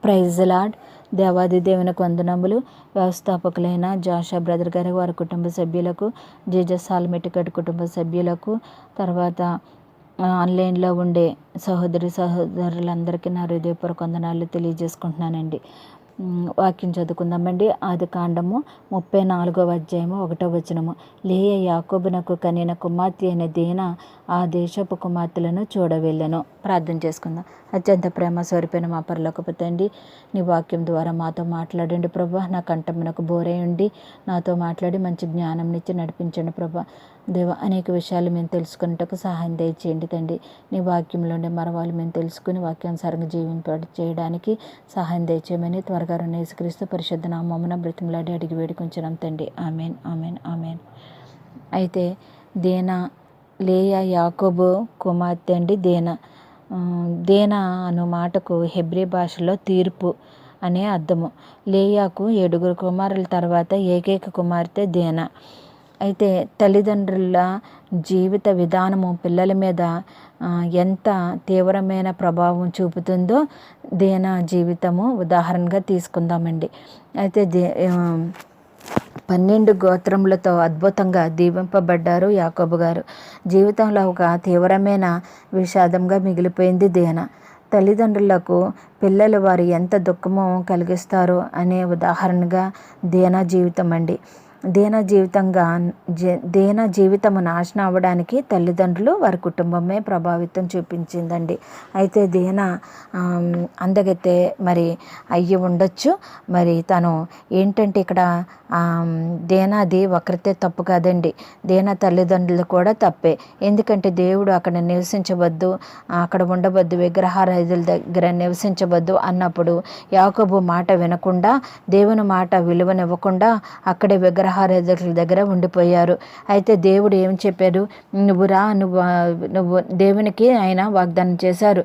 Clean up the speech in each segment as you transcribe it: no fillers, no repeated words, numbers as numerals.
Praise lord. దేవాది దేవునికి వందనములు. వ్యవస్థాపకులైన జాషా బ్రదర్ గారి వారి కుటుంబ సభ్యులకు, జీజస్ ఆల్మెటికట్ కుటుంబ సభ్యులకు, తర్వాత ఆన్లైన్లో ఉండే సహోదరి సహోదరులందరికీ నా హృదయపూర్వక వందనాలు తెలియజేసుకుంటున్నానండి. వాక్యం చదువుకుందామండి. ఆది కాండము 34వ అధ్యాయము 1వ వచనము. లేయ యాకోబునకు కనిన కుమార్తె అయిన దీనా ఆ దేశపు కుమార్తెలను చూడవెళ్ళెను. ప్రార్థన చేసుకుందాం. అత్యంత ప్రేమ స్వరూపైన మా పరలోకపు తండ్రి, నీ వాక్యం ద్వారా మాతో మాట్లాడండి ప్రభా. నా కంఠమునకు బోరై ఉండి నాతో మాట్లాడి మంచి జ్ఞానం ఇచ్చి నడిపించండి ప్రభా. దేవ, అనేక విషయాలు మేము తెలుసుకున్నట్టుకు సహాయం దయచేయండి తండ్రి. నీ వాక్యంలోనే మరవాళ్ళు మేము తెలుసుకుని వాక్యానుసారంగా చేయడానికి సహాయం దయచేయమని త్వరగా యేసుక్రీస్తు పరిశుద్ధ నామమున బ్రతిమలాడి అడిగి వేడుకొంచున్నాం తండ్రి. Amen, amen, amen. అయితే దీనా లేయ యాకోబు కుమార్తె అండి దీనా. దీనా అను మాటకు హెబ్రీ భాషలో తీర్పు అనే అర్థము. లేయాకు 7 కుమారుల తర్వాత ఏకైక కుమార్తె దీనా. అయితే తల్లిదండ్రుల జీవిత విధానము పిల్లల మీద ఎంత తీవ్రమైన ప్రభావం చూపుతుందో దీనా జీవితము ఉదాహరణగా తీసుకుందామండి. అయితే 12 గోత్రములతో అద్భుతంగా దీవింపబడ్డారు యాకోబు గారు. జీవితంలో ఒక తీవ్రమైన విషాదంగా మిగిలిపోయింది దీనా. తల్లిదండ్రులకు పిల్లలు వారు ఎంత దుఃఖము కలిగిస్తారో అనే ఉదాహరణగా దీనా జీవితం అండి. దీనా జీవితము నాశనం అవ్వడానికి తల్లిదండ్రులు వారి కుటుంబమే ప్రభావితం చూపించిందండి. అయితే దీనా అందగతే మరి అయ్యి ఉండొచ్చు. మరి తను ఏంటంటే ఇక్కడ దీనాది ఒకరితే తప్పు కాదండి, దీనా తల్లిదండ్రులు కూడా తప్పే. ఎందుకంటే దేవుడు అక్కడ నివసించవద్దు, అక్కడ ఉండవద్దు, విగ్రహారాధుల దగ్గర నివసించవద్దు అన్నప్పుడు యాకోబు మాట వినకుండా, దేవుని మాట విలువనివ్వకుండా అక్కడే విగ్రహారాధకుల దగ్గర ఉండిపోయారు. అయితే దేవుడు ఏం చెప్పారు? నువ్వు దేవునికి ఆయన వాగ్దానం చేశారు,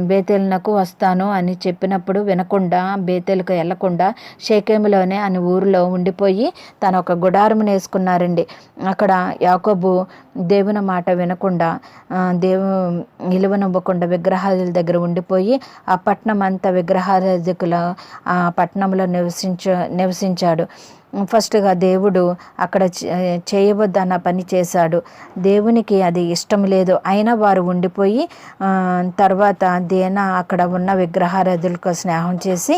బేతేలునకు వస్తాను అని చెప్పినప్పుడు వినకుండా బేతేలుకు వెళ్లకుండా షేకెములోనే అని ఊరిలో ఉండిపోయి తను ఒక గుడారం వేసుకున్నారండి. అక్కడ యాకోబు దేవుని మాట వినకుండా, నిలువనివ్వకుండా విగ్రహాల దగ్గర ఉండిపోయి ఆ పట్టణం అంతా విగ్రహారాధకుల ఆ పట్టణంలో నివసించాడు. ఫస్ట్గా దేవుడు అక్కడ చేయవద్దన్న పని చేశాడు. దేవునికి అది ఇష్టం లేదు, అయినా వారు ఉండిపోయి తర్వాత దీనా అక్కడ ఉన్న విగ్రహారాధులకు స్నేహం చేసి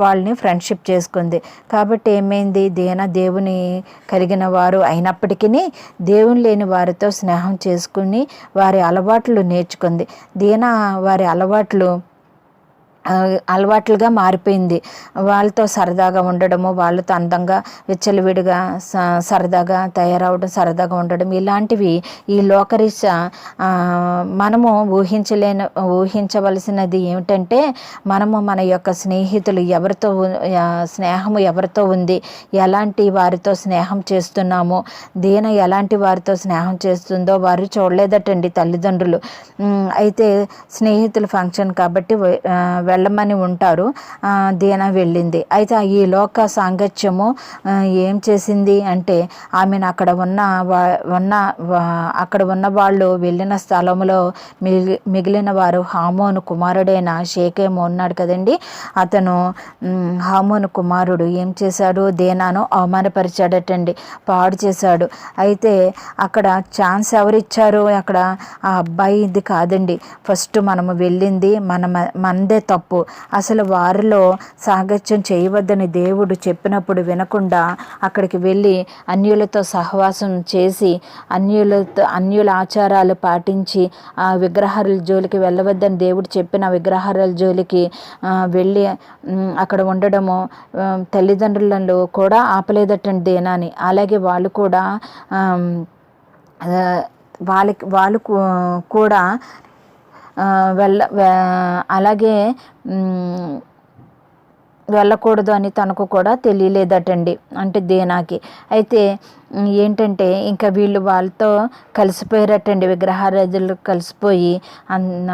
వాళ్ళని ఫ్రెండ్షిప్ చేసుకుంది. కాబట్టి ఏమైంది? దీనా దేవుని కలిగిన వారు అయినప్పటికీ దేవుని లేని వారితో స్నేహం చేసుకుని వారి అలవాట్లు నేర్చుకుంది. దీనా వారి అలవాట్లుగా మారిపోయింది. వాళ్ళతో సరదాగా ఉండడము, వాళ్ళతో అందంగా విచ్చలవిడిగా సరదాగా తయారవడం, సరదాగా ఉండడం, ఇలాంటివి ఈ లోకరీత్యా మనము ఊహించవలసినది ఏమిటంటే, మనము మన యొక్క స్నేహితులు స్నేహము ఎవరితో ఉంది, ఎలాంటి వారితో స్నేహం చేస్తున్నామో, దీనా ఎలాంటి వారితో స్నేహం చేస్తుందో వారు చూడలేదటండి తల్లిదండ్రులు. అయితే స్నేహితుల ఫంక్షన్ కాబట్టి వెళ్ళమని ఉంటారు. దీనా వెళ్ళింది. అయితే ఈ లోక సాంగత్యము ఏం చేసింది అంటే, ఆమెను అక్కడ ఉన్న వాళ్ళు వెళ్ళిన స్థలంలో మిగిలిన వారు హామోను కుమారుడైన షేకెము ఉన్నాడు కదండి. అతను హామోను కుమారుడు ఏం చేశాడు? దీనాను అవమానపరిచాడటండి, పాడు చేశాడు. అయితే అక్కడ ఛాన్స్ ఎవరిచ్చారు? అక్కడ ఆ అబ్బాయి ఇది కాదండి. ఫస్ట్ మనము వెళ్ళింది మనదే తప్పు. అసలు వారిలో సాంగత్యం చేయవద్దని దేవుడు చెప్పినప్పుడు వినకుండా అక్కడికి వెళ్ళి అన్యులతో సహవాసం చేసి అన్యుల ఆచారాలు పాటించి ఆ విగ్రహాల జోలికి వెళ్ళవద్దని దేవుడు చెప్పిన విగ్రహాల జోలికి వెళ్ళి అక్కడ ఉండడము తల్లిదండ్రులను కూడా ఆపలేదటండి దీనాని. అలాగే వాళ్ళు కూడా వాళ్ళు కూడా అలాగే వెళ్ళకూడదు అని తనకు కూడా తెలియలేదటండి, అంటే దీనాకి. అయితే ఏంటంటే ఇంకా వీళ్ళు వాళ్ళతో కలిసిపోయారటండి, విగ్రహారాధులు కలిసిపోయి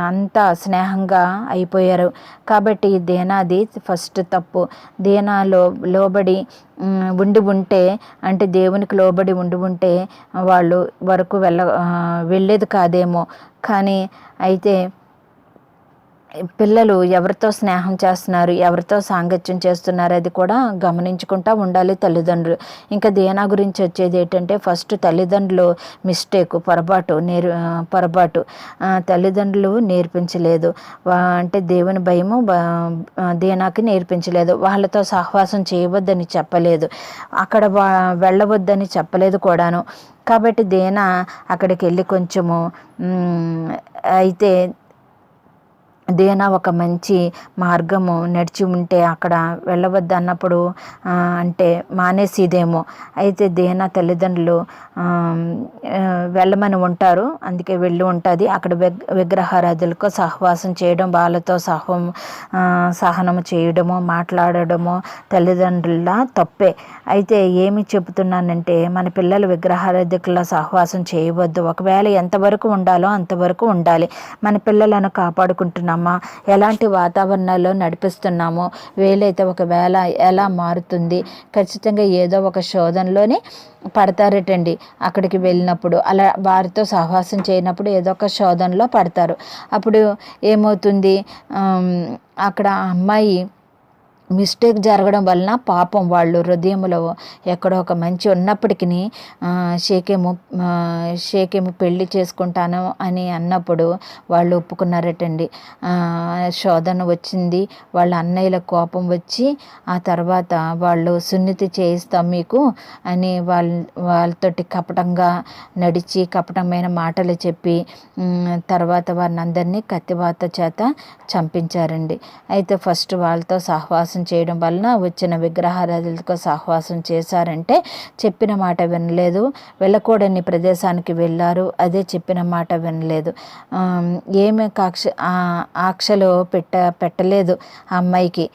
అంతా స్నేహంగా అయిపోయారు. కాబట్టి దీనాది ఫస్ట్ తప్పు. దీనాలో లోబడి ఉంటే, అంటే దేవునికి లోబడి ఉంటే వాళ్ళు వరకు వెళ్ళేది కాదేమో. కానీ అయితే పిల్లలు ఎవరితో స్నేహం చేస్తున్నారు, ఎవరితో సాంగత్యం చేస్తున్నారు అది కూడా గమనించుకుంటూ ఉండాలి తల్లిదండ్రులు. ఇంకా దీనా గురించి వచ్చేది ఏంటంటే ఫస్ట్ తల్లిదండ్రులు మిస్టేక్ పొరపాటు తల్లిదండ్రులు నేర్పించలేదు. అంటే దేవుని భయము దీనాకి నేర్పించలేదు. వాళ్ళతో సహవాసం చేయవద్దని చెప్పలేదు, అక్కడ వెళ్ళవద్దని చెప్పలేదు కూడాను. కాబట్టి దీనా అక్కడికి వెళ్ళి కొంచెము అయితే దీనా ఒక మంచి మార్గము నడిచి ఉంటే అక్కడ వెళ్ళవద్దు అన్నప్పుడు అంటే మానేసిదేమో. అయితే దీనా తల్లిదండ్రులు వెళ్ళమని ఉంటారు, అందుకే వెళ్ళి ఉంటుంది. అక్కడ విగ్రహారాధులకు సహవాసం చేయడం, వాళ్ళతో సహనము చేయడము, మాట్లాడడము తల్లిదండ్రుల తప్పే. అయితే ఏమి చెబుతున్నానంటే మన పిల్లలు విగ్రహారాధకుల సహవాసం చేయవద్దు. ఒకవేళ ఎంతవరకు ఉండాలో అంతవరకు ఉండాలి. మన పిల్లలను కాపాడుకుంటున్నామా, ఎలాంటి వాతావరణాల్లో నడిపిస్తున్నామో, వీలైతే ఒకవేళ ఎలా మారుతుంది, ఖచ్చితంగా ఏదో ఒక శోధనలోనే పడతారటండి. అక్కడికి వెళ్ళినప్పుడు అలా వారితో సహవాసం చేయనప్పుడు ఏదో ఒక శోధనలో పడతారు. అప్పుడు ఏమవుతుంది, అక్కడ అమ్మాయి మిస్టేక్ జరగడం వలన పాపం వాళ్ళు హృదయంలో ఎక్కడో ఒక మంచి ఉన్నప్పటికీ షేకేము పెళ్ళి చేసుకుంటాను అని అన్నప్పుడు వాళ్ళు ఒప్పుకున్నారటండి. శోధన వచ్చింది, వాళ్ళ అన్నయ్యల కోపం వచ్చి ఆ తర్వాత వాళ్ళు సున్నితి చేయిస్తాం మీకు అని వాళ్ళతోటి కపటంగా నడిచి కపటమైన మాటలు చెప్పి తర్వాత వారిని అందరినీ కత్తివాత చేత చంపించారండి. అయితే ఫస్ట్ వాళ్ళతో సహవాసం చేయడం వలన వచ్చిన విగ్రహారాధులతో సహవాసం చేశారంటే చెప్పిన మాట వినలేదు, వెళ్ళకూడని ప్రదేశానికి వెళ్ళారు, చెప్పిన మాట వినలేదు. ఏమి ఆక్షలు పెట్టలేదు ఆ అమ్మాయికి,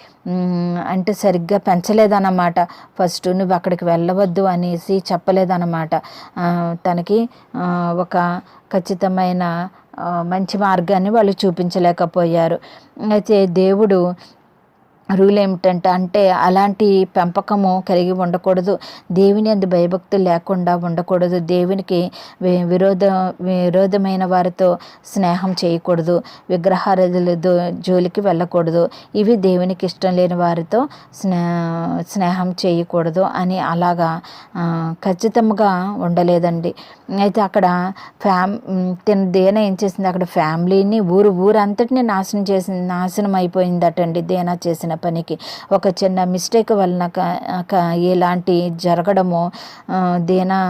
అంటే సరిగ్గా పెంచలేదన్నమాట. ఫస్ట్ నువ్వు అక్కడికి వెళ్ళవద్దు అనేసి చెప్పలేదన్నమాట. తనకి ఒక ఖచ్చితమైన మంచి మార్గాన్ని వాళ్ళు చూపించలేకపోయారు. అయితే దేవుడు రూల్ ఏమిటంటే అలాంటి పెంపకము కలిగి ఉండకూడదు, దేవుని యందు భయభక్తులు లేకుండా ఉండకూడదు, దేవునికి విరోధమైన వారితో స్నేహం చేయకూడదు, విగ్రహారాధుల జోలికి వెళ్ళకూడదు, ఇవి దేవునికి ఇష్టం లేని వారితో స్నేహం చేయకూడదు అని అలాగా ఖచ్చితంగా ఉండలేదండి. అయితే అక్కడ దేనా ఏం చేసింది, అక్కడ ఫ్యామిలీని ఊరంతటిని నాశనం అయిపోయిందటండి దేనా చేసిన పనికి. ఒక చిన్న మిస్టేక్ వలన ఎలాంటి జరగడమో దేనా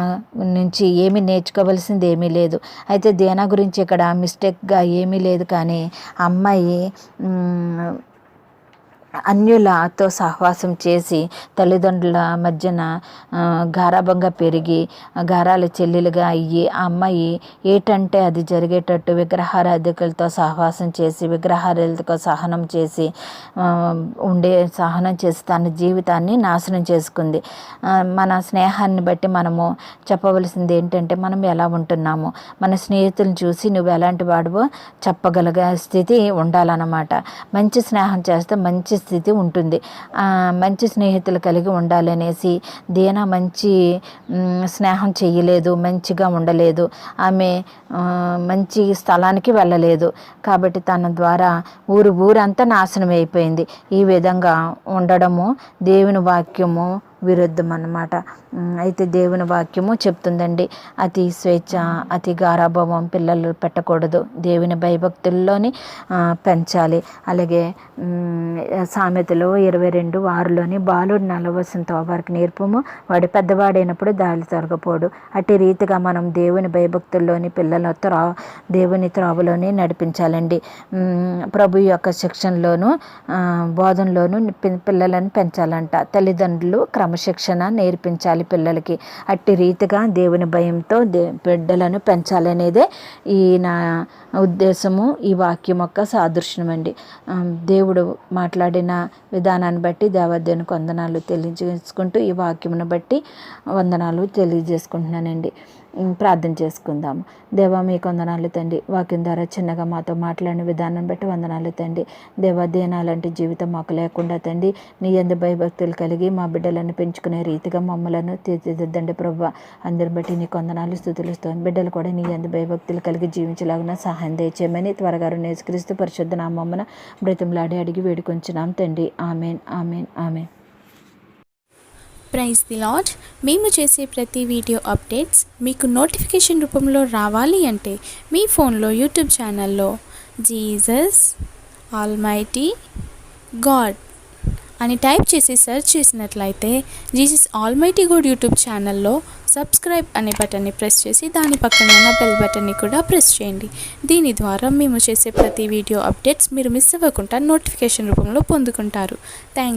నుంచి ఏమీ నేర్చుకోవలసింది ఏమీ లేదు. అయితే దేనా గురించి ఇక్కడ మిస్టేక్గా ఏమీ లేదు, కానీ అమ్మాయి అన్యులతో సహవాసం చేసి తల్లిదండ్రుల మధ్యన గారాబంగా పెరిగి గారాల చెల్లెలుగా అయ్యి ఆ అమ్మాయి ఏటంటే అది జరిగేటట్టు విగ్రహారాధికులతో సహవాసం చేసి విగ్రహారాధికులతో సహనం చేసి తన జీవితాన్ని నాశనం చేసుకుంది. మన స్నేహాన్ని బట్టి మనము చెప్పవలసింది ఏంటంటే మనం ఎలా ఉంటున్నాము, మన స్నేహితులను చూసి నువ్వు ఎలాంటి వాడివో చెప్పగలిగే స్థితి ఉండాలన్నమాట. మంచి స్నేహం చేస్తే మంచి స్థితి ఉంటుంది. మంచి స్నేహితులు కలిగి ఉండాలనేసి దీనా మంచి స్నేహం చేయలేదు, మంచిగా ఉండలేదు, ఆమె మంచి స్థలానికి వెళ్ళలేదు. కాబట్టి తన ద్వారా ఊరంతా నాశనం అయిపోయింది. ఈ విధంగా ఉండడము దేవుని వాక్యము విరుద్ధం అన్నమాట. అయితే దేవుని వాక్యము చెప్తుందండి, అతి స్వేచ్ఛ అతి గారాభవం పిల్లలు పెట్టకూడదు, దేవుని భయభక్తుల్లోని పెంచాలి. అలాగే సామెతలు 22:6 బాలుడు 40 సంవత్సరాల నేర్పము, వాడు పెద్దవాడైనప్పుడు దారి తొలగపోడు. అట్టి రీతిగా మనం దేవుని భయభక్తుల్లోని పిల్లలతో దేవుని త్రోవలోని నడిపించాలండి. ప్రభు యొక్క శిక్షణలోను బోధనలోను పిల్లలను పెంచాలంట. తల్లిదండ్రులు క్రమశిక్షణ నేర్పించాలి పిల్లలకి. అట్టి రీతిగా దేవుని భయంతో బిడ్డలను పెంచాలనేదే ఈ నా ఉద్దేశము, ఈ వాక్యం యొక్క సాదృశ్యం అండి. దేవుడు మాట్లాడిన విధానాన్ని బట్టి దేవాదేవునికి వందనాలు తెలియజేసుకుంటూ ఈ వాక్యమును బట్టి వందనాలు తెలియజేసుకుంటున్నానండి. ప్రార్థన చేసుకుందాము. దేవా మీకు వందనాలు తండ్రి, వాక్యం ద్వారా చిన్నగా మాతో మాట్లాడిన విధానం బట్టి వందనాలు తండ్రి. దేవా దేనాలంటి జీవితం మాకు లేకుండా తండ్రి నీ యందు భయభక్తులు కలిగి మా బిడ్డలను పెంచుకునే రీతిగా మమ్మలను తీర్చిదిద్దండి ప్రభువా. అందరిని బట్టి నీకు వందనాలు స్తుతులు స్తోత్రం. బిడ్డలు కూడా నీ యందు భయభక్తులు కలిగి జీవించలాగిన సహాయం దయచేయమని త్వరగా యేసుక్రీస్తు పరిశుద్ధ నామమున బ్రతిమలాడి అడిగి వేడుకొంచున్నాం తండ్రి. Amen amen amen. Praise the lord. మేము చేసే ప్రతి వీడియో అప్డేట్స్ మీకు నోటిఫికేషన్ రూపంలో రావాలి అంటే మీ ఫోన్లో యూట్యూబ్ ఛానల్లో జీసస్ ఆల్మైటీ గాడ్ అని టైప్ చేసి సెర్చ్ చేసినట్లయితే జీసస్ ఆల్మైటీ గాడ్ యూట్యూబ్ ఛానల్లో సబ్స్క్రైబ్ అనే బటన్ని ప్రెస్ చేసి దాని పక్కన ఉన్న బెల్ బటన్ని కూడా ప్రెస్ చేయండి. దీని ద్వారా మేము చేసే ప్రతి వీడియో అప్డేట్స్ మీరు మిస్ అవ్వకుండా నోటిఫికేషన్ రూపంలో పొందుకుంటారు. థ్యాంక్